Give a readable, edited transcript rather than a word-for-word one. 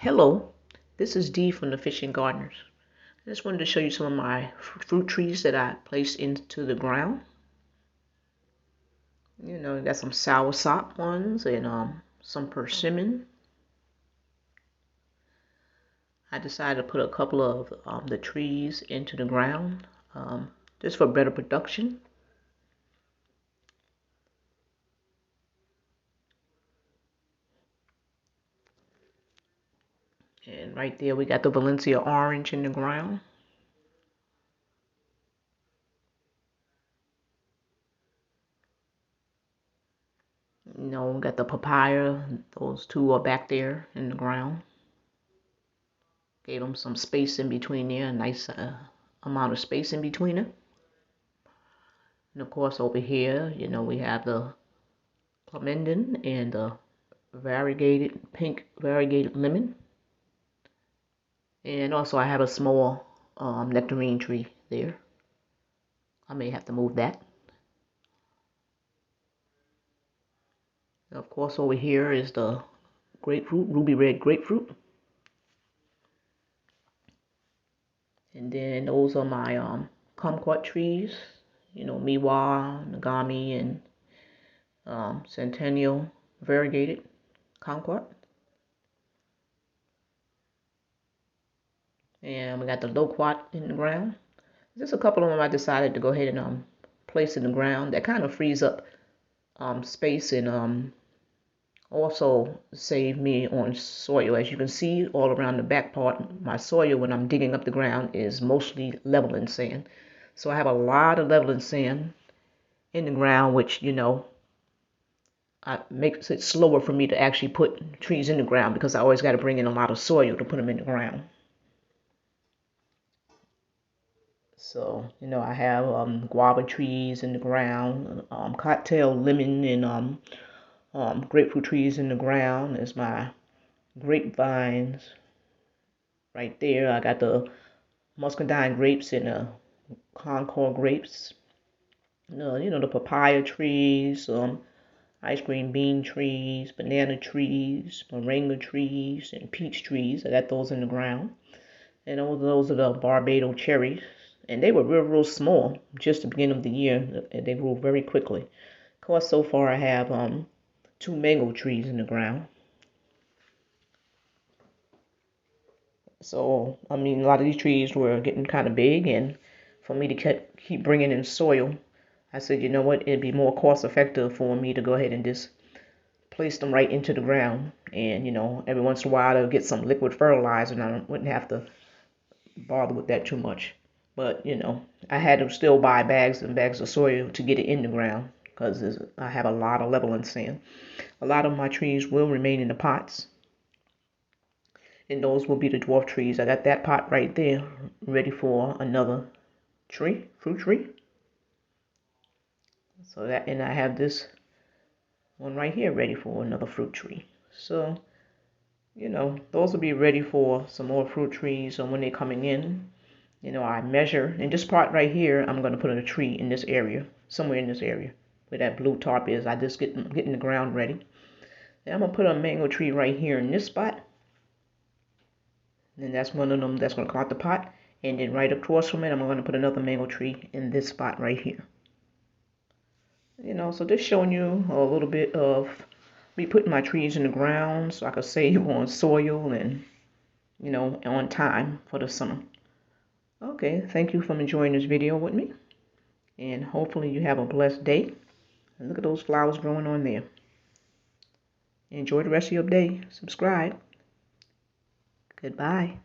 Hello, this is Dee from the Fishing Gardeners. I just wanted to show you some of my fruit trees that I placed into the ground. Got some soursop ones and some persimmon. I decided to put a couple of the trees into the ground just for better production. And right there we got the Valencia orange in the ground. Got the papaya. Those two are back there in the ground. Gave them some space in between there, a nice amount of space in between them. And of course over here, we have the clomendon and the pink variegated lemon. And also I have a small nectarine tree there. I may have to move that. And of course over here is the grapefruit, ruby red grapefruit. And then those are my kumquat trees. Miwa, Nagami, and Centennial variegated kumquat. And we got the loquat in the ground. Just a couple of them I decided to go ahead and place in the ground. That kind of frees up space and also save me on soil. As you can see all around the back part, my soil when I'm digging up the ground is mostly leveling sand. So I have a lot of leveling sand in the ground, which makes it slower for me to actually put trees in the ground because I always got to bring in a lot of soil to put them in the ground. So, I have guava trees in the ground, cocktail lemon and grapefruit trees in the ground. There's my grapevines right there. I got the muscadine grapes and the Concord grapes. The papaya trees, ice cream bean trees, banana trees, moringa trees, and peach trees. I got those in the ground. And those are the Barbados cherries. And they were real small just the beginning of the year. They grew very quickly. Of course, so far I have 2 mango trees in the ground. So, a lot of these trees were getting kind of big, and for me to keep bringing in soil, I said, you know what, it'd be more cost effective for me to go ahead and just place them right into the ground. And, every once in a while, I'll get some liquid fertilizer, and I wouldn't have to bother with that too much. But, I had to still buy bags and bags of soil to get it in the ground because I have a lot of leveling sand. A lot of my trees will remain in the pots. And those will be the dwarf trees. I got that pot right there ready for another tree, fruit tree. So that, and I have this one right here ready for another fruit tree. So, those will be ready for some more fruit trees. So when they're coming in, I measure. And this part right here, I'm going to put in a tree in this area, somewhere in this area where that blue tarp is. I just getting the ground ready. Then I'm going to put a mango tree right here in this spot. And that's one of them that's going to come out the pot. And then right across from it, I'm going to put another mango tree in this spot right here. So just showing you a little bit of me putting my trees in the ground so I could save on soil and, on time for the summer. Okay, thank you for enjoying this video with me. And hopefully you have a blessed day. And look at those flowers growing on there. Enjoy the rest of your day. Subscribe. Goodbye.